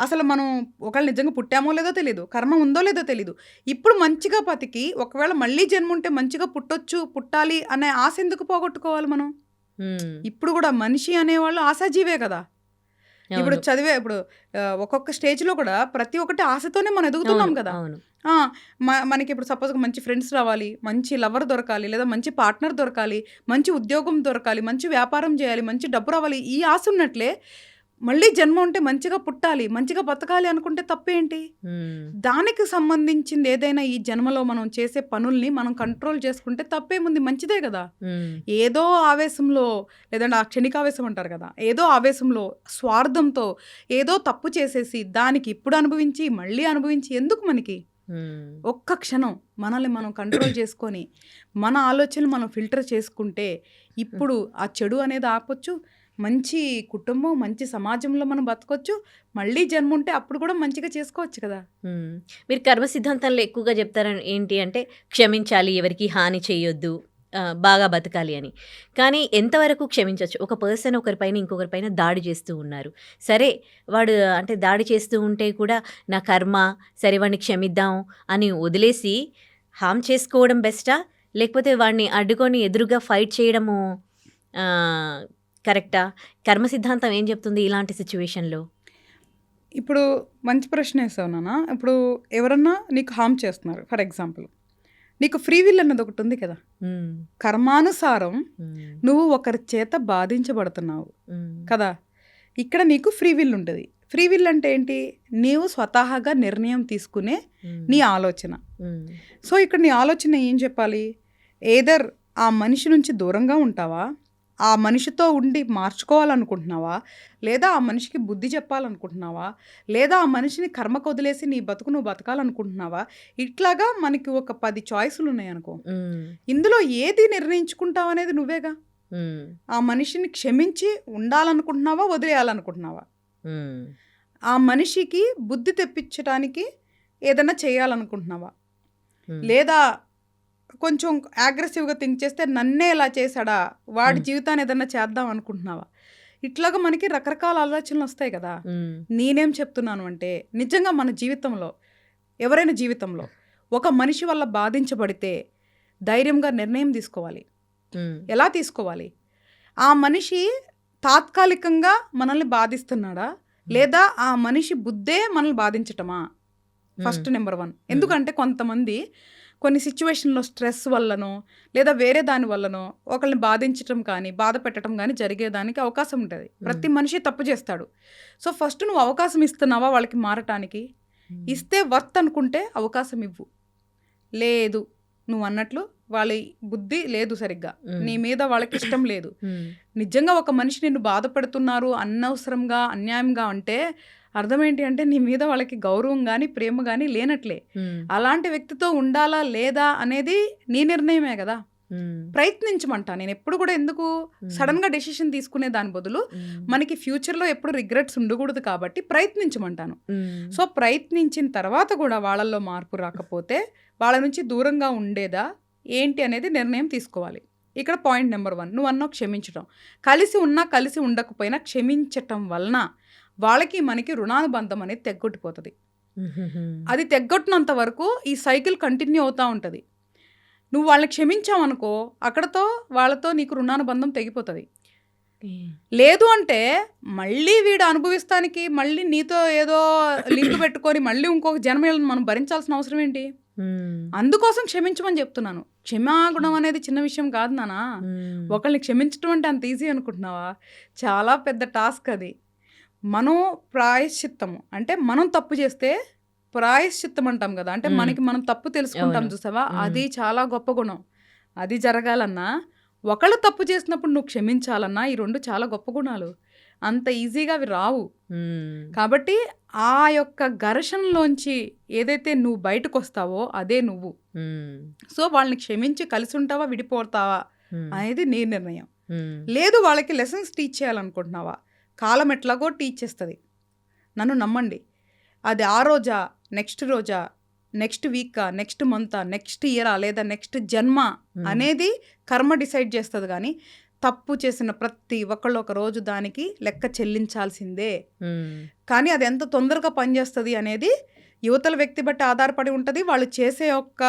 అసలు మనం ఒకవేళ నిజంగా పుట్టామో లేదో తెలీదు, కర్మ ఉందో లేదో తెలీదు. ఇప్పుడు మంచిగా బతికి ఒకవేళ మళ్ళీ జన్మ ఉంటే మంచిగా పుట్టాలి అనే ఆశ ఎందుకు పోగొట్టుకోవాలి మనం? ఇప్పుడు కూడా మనిషి అనేవాళ్ళు ఆశాజీవే కదా. ఇప్పుడు ఇప్పుడు ఒక్కొక్క స్టేజ్లో కూడా ప్రతి ఒక్కటి ఆశతోనే మనం ఎదుగుతున్నాం కదా. మనకి ఇప్పుడు సపోజ్ మంచి ఫ్రెండ్స్ రావాలి, మంచి లవర్ దొరకాలి, లేదా మంచి పార్ట్నర్ దొరకాలి, మంచి ఉద్యోగం దొరకాలి, మంచి వ్యాపారం చేయాలి, మంచి డబ్బు రావాలి, ఈ ఆశ ఉన్నట్లే మళ్ళీ జన్మ ఉంటే మంచిగా పుట్టాలి, మంచిగా బతకాలి అనుకుంటే తప్పేంటి? దానికి సంబంధించింది ఏదైనా ఈ జన్మలో మనం చేసే పనుల్ని మనం కంట్రోల్ చేసుకుంటే తప్పేముంది, మంచిదే కదా. ఏదో ఆవేశంలో లేదంటే ఆ క్షణికావేశం అంటారు కదా, ఏదో ఆవేశంలో స్వార్థంతో ఏదో తప్పు చేసేసి దానికి ఇప్పుడు అనుభవించి మళ్ళీ అనుభవించి ఎందుకు మనకి? ఒక్క క్షణం మనల్ని మనం కంట్రోల్ చేసుకొని మన ఆలోచనలు మనం ఫిల్టర్ చేసుకుంటే ఇప్పుడు ఆ చెడు అనేది ఆపొచ్చు, మంచి కుటుంబం మంచి సమాజంలో మనం బతకొచ్చు, మళ్ళీ జన్మ ఉంటే అప్పుడు కూడా మంచిగా చేసుకోవచ్చు కదా. మీరు కర్మ సిద్ధాంతంలో ఎక్కువగా చెప్తారని ఏంటి అంటే క్షమించాలి, ఎవరికి హాని చేయొద్దు, బాగా బతకాలి అని. కానీ ఎంతవరకు క్షమించవచ్చు? ఒక పర్సన్ ఒకరిపైన ఇంకొకరిపైన దాడి చేస్తూ ఉన్నారు, సరే వాడు అంటే దాడి చేస్తూ ఉంటే కూడా నా కర్మ సరే వాడిని క్షమిద్దాం అని వదిలేసి హామ్ చేసుకోవడం బెస్టా, లేకపోతే వాడిని అడ్డుకొని ఎదురుగా ఫైట్ చేయడము కరెక్టా? కర్మ సిద్ధాంతం ఏం చెప్తుంది ఇలాంటి సిచ్యువేషన్లో? ఇప్పుడు మంచి ప్రశ్న వేసావు నాన్న. ఇప్పుడు ఎవరన్నా నీకు హామ్ చేస్తున్నారు, ఫర్ ఎగ్జాంపుల్ నీకు ఫ్రీ విల్ అన్నది ఒకటి ఉంది కదా. కర్మానుసారం నువ్వు ఒకరి చేత బాధించబడుతున్నావు కదా, ఇక్కడ నీకు ఫ్రీ విల్ ఉంటుంది. ఫ్రీ విల్ అంటే ఏంటి? నీవు స్వతహాగా నిర్ణయం తీసుకునే నీ ఆలోచన. సో ఇక్కడ నీ ఆలోచన ఏం చెప్పాలి? ఏదర్ ఆ మనిషి నుంచి దూరంగా ఉంటావా, ఆ మనిషితో ఉండి మార్చుకోవాలనుకుంటున్నావా, లేదా ఆ మనిషికి బుద్ధి చెప్పాలనుకుంటున్నావా, లేదా ఆ మనిషిని కర్మకు వదిలేసి నీ బతుకు నువ్వు బతకాలనుకుంటున్నావా? ఇట్లాగా మనకి ఒక 10 చాయిస్లు ఉన్నాయి అనుకో. ఇందులో ఏది నిర్ణయించుకుంటావు అనేది నువ్వేగా. ఆ మనిషిని క్షమించి ఉండాలనుకుంటున్నావా, వదిలేయాలనుకుంటున్నావా? ఆ మనిషికి బుద్ధి తెప్పించడానికి ఏదైనా చేయాలనుకుంటున్నావా, లేదా కొంచెం అగ్రెసివ్గా థింక్ చేస్తే నన్నే ఇలా చేశాడా, వాడి జీవితాన్ని ఏదన్నా చేద్దాం అనుకుంటున్నావా? ఇట్లాగా మనకి రకరకాల ఆలోచనలు వస్తాయి కదా. నేనేం చెప్తున్నాను అంటే నిజంగా మన జీవితంలో ఎవరైనా జీవితంలో ఒక మనిషి వల్ల బాధించబడితే ధైర్యంగా నిర్ణయం తీసుకోవాలి. ఎలా తీసుకోవాలి? ఆ మనిషి తాత్కాలికంగా మనల్ని బాధిస్తున్నాడా, లేదా ఆ మనిషి బుద్ధే మనల్ని బాధించటమా? First number 1. ఎందుకంటే కొంతమంది కొన్ని సిచ్యువేషన్లో స్ట్రెస్ వల్లనో లేదా వేరే దాని వల్లనో ఒకరిని బాధించటం కానీ బాధ పెట్టడం కానీ జరిగేదానికి అవకాశం ఉంటుంది. ప్రతి మనిషి తప్పు చేస్తాడు. సో ఫస్ట్ నువ్వు అవకాశం ఇస్తున్నావా వాళ్ళకి మారటానికి? ఇస్తే వర్త్ అనుకుంటే అవకాశం ఇవ్వు. లేదు నువ్వు అన్నట్లు వాళ్ళ బుద్ధి లేదు సరిగ్గా, నీ మీద వాళ్ళకి ఇష్టం లేదు, నిజంగా ఒక మనిషి నిన్ను బాధపడుతున్నారు అనవసరంగా అన్యాయంగా అంటే అర్థం ఏంటి అంటే నీ మీద వాళ్ళకి గౌరవం కానీ ప్రేమ కానీ లేనట్లే. అలాంటి వ్యక్తితో ఉండాలా లేదా అనేది నీ నిర్ణయమే కదా. ప్రయత్నించమంటా నేను ఎప్పుడు కూడా. ఎందుకు సడన్ గా డెసిషన్ తీసుకునే దాని బదులు మనకి ఫ్యూచర్ లో ఎప్పుడు రిగ్రెట్స్ ఉండకూడదు కాబట్టి ప్రయత్నించమంటాను. సో ప్రయత్నించిన తర్వాత కూడా వాళ్ళల్లో మార్పు రాకపోతే వాళ్ళ నుంచి దూరంగా ఉండేదా ఏంటి అనేది నిర్ణయం తీసుకోవాలి. ఇక్కడ పాయింట్ నెంబర్ 1, నువ్వు అన్నా క్షమించడం. కలిసి ఉన్నా కలిసి ఉండకపోయినా క్షమించటం వలన వాళ్ళకి మనకి రుణానుబంధం అనేది తెగ్గొట్టిపోతుంది. అది తెగ్గొట్టినంత వరకు ఈ సైకిల్ కంటిన్యూ అవుతూ ఉంటుంది. నువ్వు వాళ్ళని క్షమించావనుకో అక్కడతో వాళ్ళతో నీకు రుణానుబంధం తెగిపోతుంది. లేదు అంటే మళ్ళీ వీడు అనుభవిస్తానికి మళ్ళీ నీతో ఏదో లింక్ పెట్టుకొని మళ్ళీ ఇంకొక జన్మలను మనం భరించాల్సిన అవసరం ఏంటి? అందుకోసం క్షమించమని చెప్తున్నాను. క్షమాగుణం అనేది చిన్న విషయం కాదు నానా. ఒకళ్ళని క్షమించడం అంటే అంత ఈజీ అనుకుంటున్నావా? చాలా పెద్ద టాస్క్ అది. మనం ప్రాయశ్చిత్తము అంటే మనం తప్పు చేస్తే ప్రాయశ్చిత్తం అంటాం కదా, అంటే మనకి మనం తప్పు తెలుసుకుంటాం చూసావా, అది చాలా గొప్ప గుణం. అది జరగాలన్నా ఒకళ్ళు తప్పు చేసినప్పుడు నువ్వు క్షమించాలన్నా ఈ 2 చాలా గొప్ప గుణాలు. అంత ఈజీగా అవి రావు. కాబట్టి ఆ యొక్క ఘర్షణలోంచి ఏదైతే నువ్వు బయటకు వస్తావో అదే నువ్వు. సో వాళ్ళని క్షమించి కలిసి ఉంటావా విడిపోతావా అనేది నీ నిర్ణయం. లేదు వాళ్ళకి లెసన్స్ టీచ్ చేయాలనుకుంటున్నావా, కాలం ఎట్లాగో టీచ్ చేస్తుంది. నన్ను నమ్మండి. అది ఆ రోజా, నెక్స్ట్ రోజా, నెక్స్ట్ వీకా, నెక్స్ట్ మంతా, నెక్స్ట్ ఇయరా లేదా నెక్స్ట్ జన్మ అనేది కర్మ డిసైడ్ చేస్తుంది. కానీ తప్పు చేసిన ప్రతి ఒక్కళ్ళు ఒక రోజు దానికి లెక్క చెల్లించాల్సిందే. కానీ అది ఎంత తొందరగా పనిచేస్తుంది అనేది యువతల వ్యక్తి బట్టి ఆధారపడి ఉంటుంది. వాళ్ళు చేసే యొక్క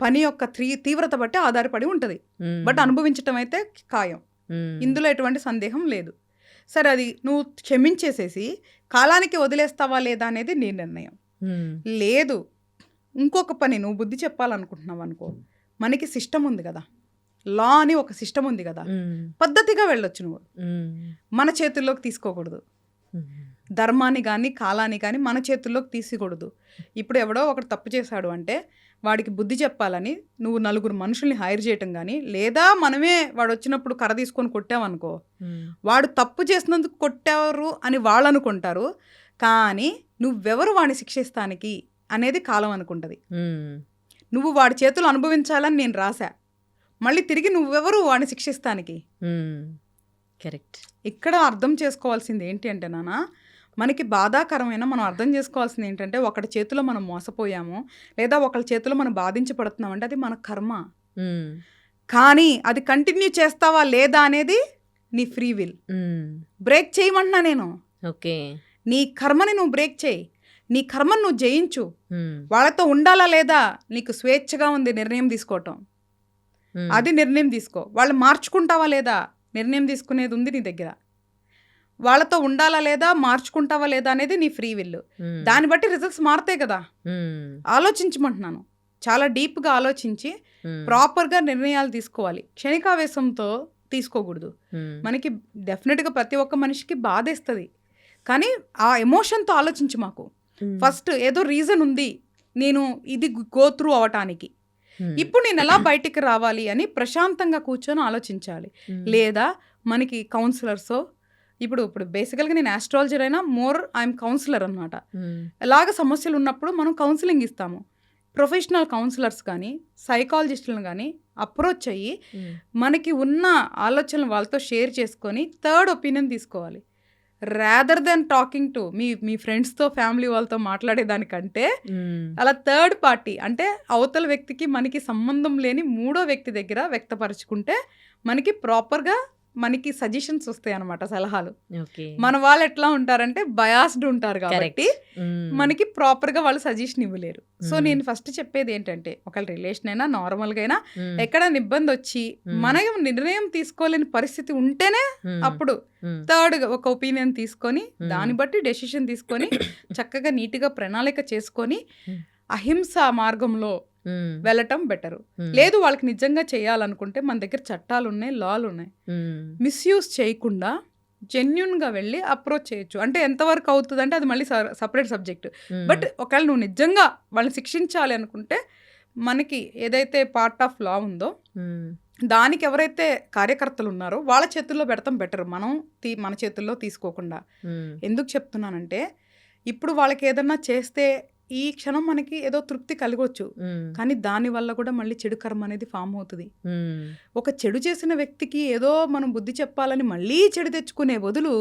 పని యొక్క తీవ్రత బట్టి ఆధారపడి ఉంటుంది. బట్ అనుభవించటం అయితే ఖాయం, ఇందులో ఎటువంటి సందేహం లేదు. సరే అది నువ్వు క్షమించేసేసి కాలానికి వదిలేస్తావా లేదా అనేది నీ నిర్ణయం. లేదు ఇంకొక పని నువ్వు బుద్ధి చెప్పాలనుకుంటున్నావు అనుకో, మనకి సిస్టమ్ ఉంది కదా, లా అని ఒక సిస్టమ్ ఉంది కదా, పద్ధతిగా వెళ్ళొచ్చు. నువ్వు మన చేతుల్లోకి తీసుకోకూడదు. ధర్మాన్ని కానీ కాలాన్ని కానీ మన చేతుల్లోకి తీసుకోకూడదు. ఇప్పుడు ఎవడో ఒకటి తప్పు చేశాడు అంటే వాడికి బుద్ధి చెప్పాలని నువ్వు 4 మనుషుల్ని హైర్ చేయటం కానీ, లేదా మనమే వాడు వచ్చినప్పుడు కర్ర తీసుకొని కొట్టామనుకో, వాడు తప్పు చేసినందుకు కొట్టారు అని వాళ్ళు అనుకుంటారు. కానీ నువ్వెవరు వాడిని శిక్షిస్తానికి అనేది కాలం అనుకుంటుంది. నువ్వు వాడి చేతులు అనుభవించాలని నేను రాశా, మళ్ళీ తిరిగి నువ్వెవరు వాడిని శిక్షిస్తానికి. కరెక్ట్. ఇక్కడ అర్థం చేసుకోవాల్సింది ఏంటి అంటే నాన్న, మనకి బాధాకరమైన మనం అర్థం చేసుకోవాల్సింది ఏంటంటే ఒకటి చేతిలో మనం మోసపోయాము లేదా ఒకళ్ళ చేతిలో మనం బాధించబడుతున్నాం అంటే అది మన కర్మ. కానీ అది కంటిన్యూ చేస్తావా లేదా అనేది నీ ఫ్రీ విల్. బ్రేక్ చేయమంటున్నా నేను. ఓకే, నీ కర్మని నువ్వు బ్రేక్ చేయి, నీ కర్మను నువ్వు జయించు. వాళ్ళతో ఉండాలా లేదా నీకు స్వేచ్ఛగా ఉంది నిర్ణయం తీసుకోవటం, అది నిర్ణయం తీసుకో. వాళ్ళు మార్చుకుంటావా లేదా నిర్ణయం తీసుకునేది ఉంది నీ దగ్గర. వాళ్ళతో ఉండాలా లేదా మార్చుకుంటావా లేదా అనేది నీ ఫ్రీ విల్. దాన్ని బట్టి రిజల్ట్స్ మారుతాయి కదా. ఆలోచించమంటున్నాను, చాలా డీప్గా ఆలోచించి ప్రాపర్గా నిర్ణయాలు తీసుకోవాలి. క్షణికావేశంతో తీసుకోకూడదు. మనకి డెఫినెట్గా ప్రతి ఒక్క మనిషికి బాధేస్తుంది, కానీ ఆ ఎమోషన్తో ఆలోచించు. మాకు ఫస్ట్ ఏదో రీజన్ ఉంది నేను ఇది గో త్రూ అవటానికి, ఇప్పుడు నేను ఎలా బయటికి రావాలి అని ప్రశాంతంగా కూర్చొని ఆలోచించాలి. లేదా మనకి కౌన్సిలర్సో, ఇప్పుడు బేసికల్గా నేను ఆస్ట్రాలజర్ అయినా మోర్ ఐఎమ్ కౌన్సిలర్ అనమాట. ఎలాగ సమస్యలు ఉన్నప్పుడు మనం కౌన్సిలింగ్ ఇస్తాము. ప్రొఫెషనల్ కౌన్సిలర్స్ కానీ సైకాలజిస్టులను కానీ అప్రోచ్ అయ్యి మనకి ఉన్న ఆలోచనలు వాళ్ళతో షేర్ చేసుకొని థర్డ్ ఒపీనియన్ తీసుకోవాలి. Rather than talking to me ఫ్రెండ్స్తో ఫ్యామిలీ వాళ్ళతో మాట్లాడేదానికంటే అలా థర్డ్ పార్టీ అంటే అవతల వ్యక్తికి మనకి సంబంధం లేని 3వ వ్యక్తి దగ్గర వ్యక్తపరచుకుంటే మనకి ప్రాపర్గా మనకి సజెషన్స్ వస్తాయి అనమాట, సలహాలు. మన వాళ్ళు ఎట్లా ఉంటారంటే బయాస్డ్ ఉంటారు కాబట్టి మనకి ప్రాపర్గా వాళ్ళు సజెషన్ ఇవ్వలేరు. సో నేను ఫస్ట్ చెప్పేది ఏంటంటే ఒకళ్ళ రిలేషన్ అయినా నార్మల్గా అయినా ఎక్కడైనా ఇబ్బంది వచ్చి మనం నిర్ణయం తీసుకోలేని పరిస్థితి ఉంటేనే అప్పుడు థర్డ్ ఒక ఒపీనియన్ తీసుకొని దాన్ని బట్టి డెసిషన్ తీసుకొని చక్కగా నీట్గా ప్రణాళిక చేసుకొని అహింస మార్గంలో వెళ్ళటం బెటరు. లేదు వాళ్ళకి నిజంగా చేయాలనుకుంటే మన దగ్గర చట్టాలు ఉన్నాయి, లాలు ఉన్నాయి. మిస్యూజ్ చేయకుండా జెన్యున్గా వెళ్ళి అప్రోచ్ చేయొచ్చు. అంటే ఎంతవరకు అవుతుంది అంటే అది మళ్ళీ సపరేట్ సబ్జెక్ట్. బట్ ఒకవేళ నువ్వు నిజంగా వాళ్ళని శిక్షించాలి అనుకుంటే మనకి ఏదైతే పార్ట్ ఆఫ్ లా ఉందో దానికి ఎవరైతే కార్యకర్తలు ఉన్నారో వాళ్ళ చేతుల్లో పెడతాం బెటర్, మనం మన చేతుల్లో తీసుకోకుండా. ఎందుకు చెప్తున్నానంటే ఇప్పుడు వాళ్ళకి ఏదన్నా చేస్తే ఈ క్షణం మనకి ఏదో తృప్తి కలగొచ్చు, కానీ దానివల్ల కూడా మళ్ళీ చెడు కర్మ అనేది ఫామ్ అవుతుంది. ఒక చెడు చేసిన వ్యక్తికి ఏదో మనం బుద్ధి చెప్పాలని మళ్ళీ చెడు తెచ్చుకునే బదులు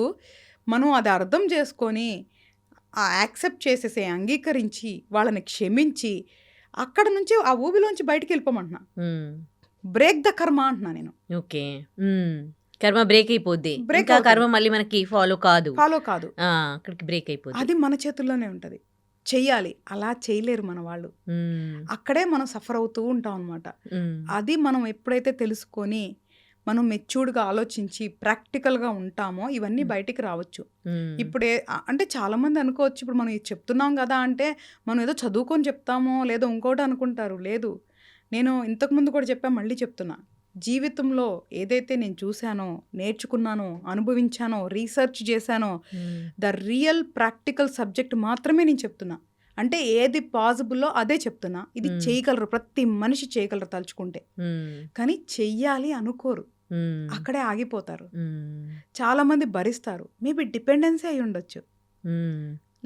మనం అది అర్థం చేసుకొని యాక్సెప్ట్ చేసేసే, అంగీకరించి వాళ్ళని క్షమించి అక్కడ నుంచి ఆ ఊబిలోంచి బయటికి వెళ్ళిపోమంటున్నా. బ్రేక్ ద కర్మ అంటున్నా నేను. ఓకే, కర్మ బ్రేక్ అయిపోద్ది, ఇంకా కర్మ మళ్ళీ మనకి ఫాలో కాదు, అక్కడికి బ్రేక్ అయిపోద్ది. అది మన చేతుల్లోనే ఉంటది, చెయ్యాలి. అలా చేయలేరు మన వాళ్ళు, అక్కడే మనం సఫర్ అవుతూ ఉంటాం అనమాట. అది మనం ఎప్పుడైతే తెలుసుకొని మనం మెచ్యూర్డ్గా ఆలోచించి ప్రాక్టికల్గా ఉంటామో ఇవన్నీ బయటికి రావచ్చు. ఇప్పుడే అంటే చాలామంది అనుకోవచ్చు ఇప్పుడు మనం ఇది చెప్తున్నాం కదా అంటే మనం ఏదో చదువుకొని చెప్తామో లేదో ఇంకోటి అనుకుంటారు. లేదు, నేను ఇంతకుముందు కూడా చెప్పా, మళ్ళీ చెప్తున్నా, జీవితంలో ఏదైతే నేను చూశానో, నేర్చుకున్నానో, అనుభవించానో, రీసెర్చ్ చేశానో ద రియల్ ప్రాక్టికల్ సబ్జెక్ట్ మాత్రమే నేను చెప్తున్నా. అంటే ఏది పాసిబుల్లో అదే చెప్తున్నా. ఇది చేయగలరు, ప్రతి మనిషి చేయగలరు తలుచుకుంటే, కానీ చెయ్యాలి అనుకోరు, అక్కడే ఆగిపోతారు. చాలా మంది భరిస్తారు, మేబీ డిపెండెన్సీ అయి ఉండొచ్చు,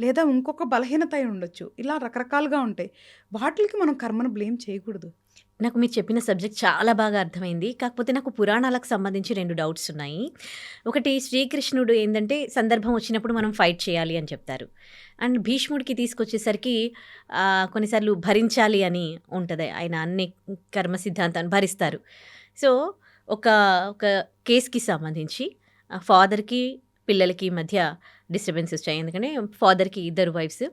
లేదా ఇంకొక బలహీనత అయి ఉండొచ్చు. ఇలా రకరకాలుగా ఉంటాయి. వాటికి మనం కర్మను బ్లేమ్ చేయకూడదు. నాకు మీరు చెప్పిన సబ్జెక్ట్ చాలా బాగా అర్థమైంది. కాకపోతే నాకు పురాణాలకు సంబంధించి 2 డౌట్స్ ఉన్నాయి. ఒకటి, శ్రీకృష్ణుడు ఏంటంటే సందర్భం వచ్చినప్పుడు మనం ఫైట్ చేయాలి అని చెప్తారు. అండ్ భీష్ముడికి తీసుకొచ్చేసరికి కొన్నిసార్లు భరించాలి అని ఉంటుంది. ఆయన అన్ని కర్మ సిద్ధాంతాన్ని భరిస్తారు. సో ఒక కేస్కి సంబంధించి ఫాదర్కి పిల్లలకి మధ్య డిస్టర్బెన్స్ వచ్చాయి. ఎందుకంటే ఫాదర్కి 2 వైఫ్స్,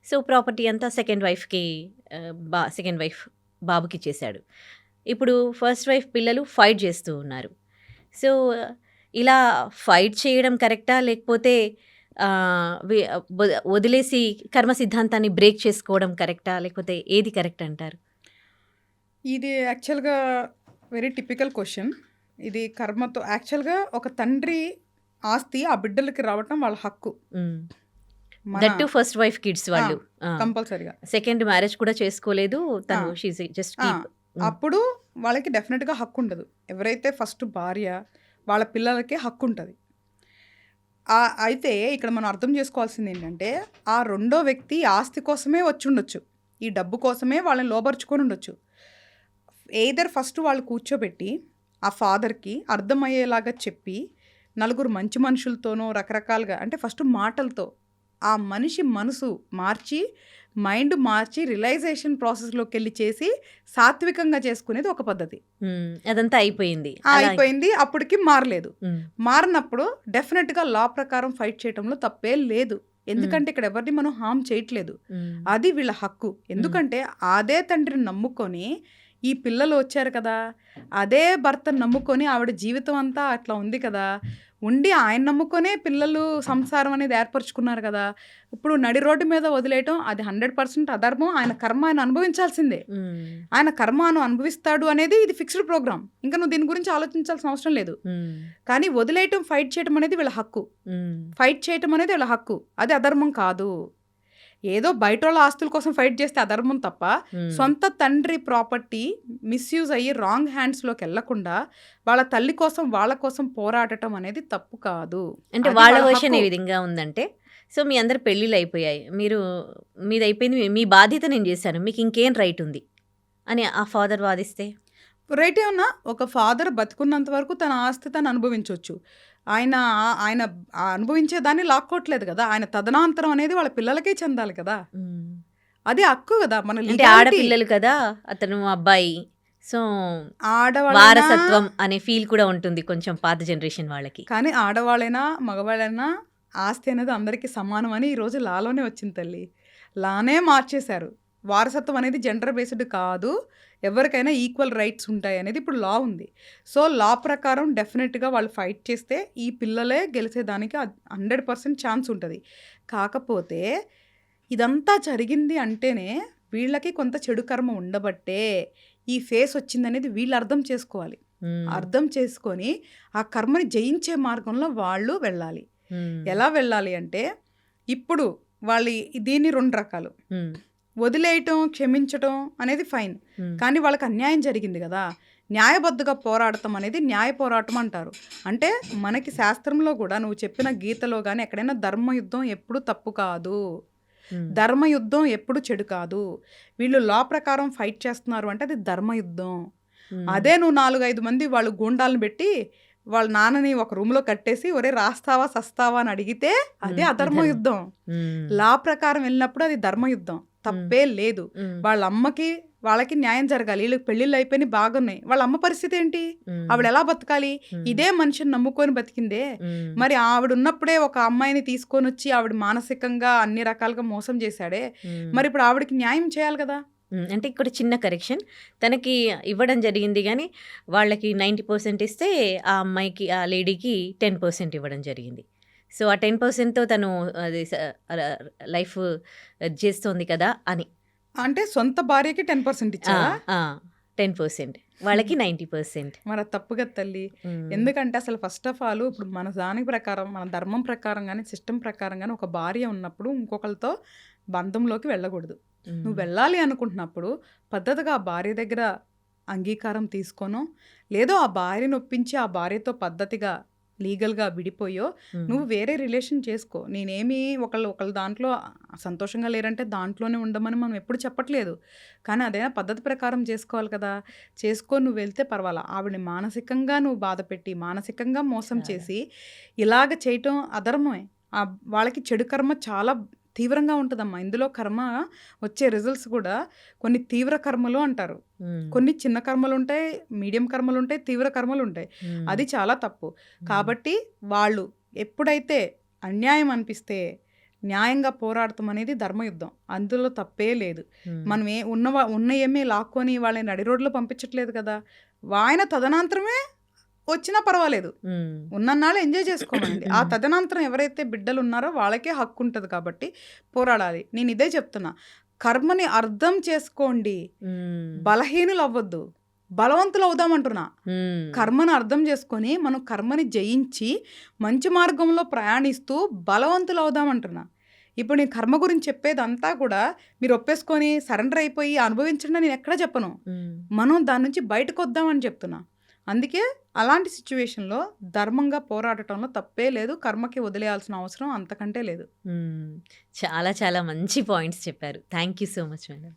సో ప్రాపర్టీ అంతా సెకండ్ వైఫ్ బాబుకి చేశాడు. ఇప్పుడు ఫస్ట్ వైఫ్ పిల్లలు ఫైట్ చేస్తూ ఉన్నారు. సో ఇలా ఫైట్ చేయడం కరెక్టా, లేకపోతే వదిలేసి కర్మ సిద్ధాంతాన్ని బ్రేక్ చేసుకోవడం కరెక్టా, లేకపోతే ఏది కరెక్ట్ అంటారు? ఇది యాక్చువల్గా వెరీ టిపికల్ క్వశ్చన్. ఇది కర్మతో యాక్చువల్గా ఒక తండ్రి ఆస్తి ఆ బిడ్డలకి రావటం వాళ్ళ హక్కు. That to first wife kids వాళ్ళు కంపల్సరీగా సెకండ్ మ్యారేజ్ కూడా చేసుకోలేదు తను, జస్ట్ అప్పుడు వాళ్ళకి డెఫినెట్గా హక్కు ఉండదు. ఎవరైతే ఫస్ట్ భార్య వాళ్ళ పిల్లలకి హక్కు ఉంటుంది. అయితే ఇక్కడ మనం అర్థం చేసుకోవాల్సింది ఏంటంటే ఆ రెండో వ్యక్తి ఆస్తి కోసమే వచ్చి ఉండొచ్చు, ఈ డబ్బు కోసమే వాళ్ళని లోబర్చుకొని ఉండొచ్చు. ఎయిదర్ ఫస్ట్ వాళ్ళు కూర్చోబెట్టి ఆ ఫాదర్కి అర్థమయ్యేలాగా చెప్పి 4 మంచి మనుషులతోనో రకరకాలుగా, అంటే ఫస్ట్ మాటలతో ఆ మనిషి మనసు మార్చి, మైండ్ మార్చి, రియలైజేషన్ ప్రాసెస్లోకి వెళ్ళి చేసి సాత్వికంగా చేసుకునేది ఒక పద్ధతి. అదంతా అయిపోయింది. అప్పటికి మారలేదు. మారినప్పుడు డెఫినెట్గా లా ప్రకారం ఫైట్ చేయడంలో తప్పే లేదు. ఎందుకంటే ఇక్కడ ఎవరిని మనం హామ్ చేయట్లేదు, అది వీళ్ళ హక్కు. ఎందుకంటే అదే తండ్రిని నమ్ముకొని ఈ పిల్లలు వచ్చారు కదా, అదే భర్తను నమ్ముకొని ఆవిడ జీవితం అంతా అట్లా ఉంది కదా, ఉండి ఆయన నమ్ముకొనే పిల్లలు సంసారం అనేది ఏర్పరచుకున్నారు కదా. ఇప్పుడు నడి రోడ్డు మీద వదిలేయటం అది 100% అధర్మం. ఆయన కర్మ ఆయన అనుభవించాల్సిందే. ఆయన కర్మను అనుభవిస్తాడు అనేది ఇది ఫిక్స్డ్ ప్రోగ్రామ్. ఇంకా నువ్వు దీని గురించి ఆలోచించాల్సిన అవసరం లేదు. కానీ వదిలేయటం, ఫైట్ చేయటం అనేది వీళ్ళ హక్కు. ఫైట్ చేయటం అనేది వీళ్ళ హక్కు, అది అధర్మం కాదు. ఏదో బయట వాళ్ళ ఆస్తుల కోసం ఫైట్ చేస్తే అధర్మం తప్ప సొంత తండ్రి ప్రాపర్టీ మిస్యూజ్ అయ్యి రాంగ్ హ్యాండ్స్లోకి వెళ్లకుండా వాళ్ళ తల్లి కోసం వాళ్ళ కోసం పోరాడటం అనేది తప్పు కాదు. అంటే వాళ్ళ వర్షన్ ఏ విధంగా ఉందంటే, సో మీ అందరు పెళ్ళిళ్ళు అయిపోయాయి, మీది అయిపోయింది, మీ బాధ్యత నేను చేశాను, మీకు ఇంకేం రైట్ ఉంది అని ఆ ఫాదర్ వాదిస్తే? రైట్ ఏమన్నా, ఒక ఫాదర్ బతుకున్నంత వరకు తన ఆస్తి తను అనుభవించవచ్చు. ఆయన అనుభవించే దాన్ని లాక్కోవట్లేదు కదా. ఆయన తదనంతరం అనేది వాళ్ళ పిల్లలకే చెందాలి కదా, అది హక్కు కదా. మన ఆడపిల్లలు కదా అతను అబ్బాయి, సో వారసత్వం అనే ఫీల్ కూడా ఉంటుంది కొంచెం పాత జనరేషన్ వాళ్ళకి. కానీ ఆడవాళ్ళైనా మగవాళ్ళైనా ఆస్తి అనేది అందరికీ సమానం అని ఈరోజు లాలోనే వచ్చింది తల్లి. లానే మార్చేశారు. వారసత్వం అనేది జెండర్ బేస్డ్ కాదు, ఎవరికైనా ఈక్వల్ రైట్స్ ఉంటాయి అనేది ఇప్పుడు లా ఉంది. సో లా ప్రకారం డెఫినెట్గా వాళ్ళు ఫైట్ చేస్తే ఈ పిల్లలే గెలిచేదానికి 100% ఛాన్స్ ఉంటుంది. కాకపోతే ఇదంతా జరిగింది అంటేనే వీళ్ళకి కొంత చెడు కర్మ ఉండబట్టే ఈ ఫేస్ వచ్చిందనేది వీళ్ళు అర్థం చేసుకోవాలి. అర్థం చేసుకొని ఆ కర్మని జయించే మార్గంలో వాళ్ళు వెళ్ళాలి. ఎలా వెళ్ళాలి అంటే, ఇప్పుడు వాళ్ళు దీన్ని 2 రకాలు. వదిలేయటం, క్షమించటం అనేది ఫైన్. కానీ వాళ్ళకి అన్యాయం జరిగింది కదా, న్యాయబద్ధంగా పోరాడటం అనేది న్యాయ పోరాటం అంటారు. అంటే మనకి శాస్త్రంలో కూడా నువ్వు చెప్పిన గీతలో కానీ ఎక్కడైనా ధర్మయుద్ధం ఎప్పుడు తప్పు కాదు, ధర్మయుద్ధం ఎప్పుడు చెడు కాదు. వీళ్ళు లా ప్రకారం ఫైట్ చేస్తున్నారు అంటే అది ధర్మయుద్ధం. అదే నువ్వు 4-5 మంది వాళ్ళు గూండాలను పెట్టి వాళ్ళ నాన్నని ఒక రూమ్లో కట్టేసి ఒరే రాస్తావా సస్తావా అని అడిగితే అదే అధర్మయుద్ధం. లా ప్రకారం వెళ్ళినప్పుడు అది ధర్మయుద్ధం, తప్పే లేదు. వాళ్ళ అమ్మకి వాళ్ళకి న్యాయం జరగాలి. వీళ్ళకి పెళ్ళిళ్ళు అయిపోయి బాగున్నాయి, వాళ్ళ అమ్మ పరిస్థితి ఏంటి, ఆవిడ ఎలా బతకాలి? ఇదే మనిషిని నమ్ముకొని బతికిందే. మరి ఆవిడ ఉన్నప్పుడే ఒక అమ్మాయిని తీసుకొని వచ్చి ఆవిడ మానసికంగా అన్ని రకాలుగా మోసం చేశాడే, మరి ఇప్పుడు ఆవిడకి న్యాయం చేయాలి కదా. అంటే ఇక్కడ చిన్న కరెక్షన్, తనకి ఇవ్వడం జరిగింది కానీ వాళ్ళకి 90% ఇస్తే ఆ అమ్మాయికి, ఆ లేడీకి 10% ఇవ్వడం జరిగింది. సో ఆ 10%తో తను అది లైఫ్ చేస్తోంది కదా అని. అంటే సొంత భార్యకి 10% ఇచ్చారా? 10%, వాళ్ళకి 90%. మరి అది తప్పు కదా తల్లి. ఎందుకంటే అసలు ఫస్ట్ ఆఫ్ ఆల్ ఇప్పుడు మన దాని ప్రకారం, మన ధర్మం ప్రకారం కానీ సిస్టమ్ ప్రకారం కానీ ఒక భార్య ఉన్నప్పుడు ఇంకొకరితో బంధంలోకి వెళ్ళకూడదు. నువ్వు వెళ్ళాలి అనుకుంటున్నప్పుడు పద్ధతిగా ఆ భార్య దగ్గర అంగీకారం తీసుకోనో, లేదో ఆ భార్యను ఒప్పించి ఆ భార్యతో పద్ధతిగా లీగల్గా విడిపోయో నువ్వు వేరే రిలేషన్ చేసుకో. నేనేమి ఒకళ్ళు దాంట్లో సంతోషంగా లేరంటే దాంట్లోనే ఉండమని మనం ఎప్పుడు చెప్పట్లేదు. కానీ అదే పద్ధతి ప్రకారం చేసుకోవాలి కదా. చేసుకొని నువ్వు వెళ్తే పర్వాలా. ఆవిడని మానసికంగా నువ్వు బాధ పెట్టి, మానసికంగా మోసం చేసి ఇలాగ చేయటం అధర్మమే. వాళ్ళకి చెడు కర్మ చాలా తీవ్రంగా ఉంటుందమ్మా. ఇందులో కర్మ వచ్చే రిజల్ట్స్ కూడా కొన్ని తీవ్ర కర్మలు అంటారు, కొన్ని చిన్న కర్మలు ఉంటాయి, మీడియం కర్మలు ఉంటాయి, తీవ్ర కర్మలు ఉంటాయి. అది చాలా తప్పు. కాబట్టి వాళ్ళు ఎప్పుడైతే అన్యాయం అనిపిస్తే న్యాయంగా పోరాడతాం అనేది ధర్మయుద్ధం, అందులో తప్పే లేదు. మనం ఉన్నయేమీ లాక్కొని వాళ్ళని నడి రోడ్లో పంపించట్లేదు కదా. ఆయన తదనంతరమే వచ్చినా పర్వాలేదు, ఉన్నన్నాళ్ళు ఎంజాయ్ చేసుకోమండి. ఆ తదనంతరం ఎవరైతే బిడ్డలు ఉన్నారో వాళ్ళకే హక్కు ఉంటుంది కాబట్టి పోరాడాలి. నేను ఇదే చెప్తున్నా, కర్మని అర్థం చేసుకోండి, బలహీనులు అవ్వద్దు, బలవంతులు అవుదామంటున్నా. కర్మను అర్థం చేసుకొని మనం కర్మని జయించి మంచి మార్గంలో ప్రయాణిస్తూ బలవంతులు అవుదామంటున్నా. ఇప్పుడు నేను కర్మ గురించి చెప్పేదంతా కూడా మీరు ఒప్పేసుకొని సరెండర్ అయిపోయి అనుభవించండి నేను ఎక్కడ చెప్పను. మనం దాని నుంచి బయటకు వద్దామని చెప్తున్నా. అందుకే అలాంటి సిచ్యువేషన్లో ధర్మంగా పోరాడటంలో తప్పే లేదు. కర్మకి వదిలేయాల్సిన అవసరం అంతకంటే లేదు. చాలా చాలా మంచి పాయింట్స్ చెప్పారు. Thank you so much madam.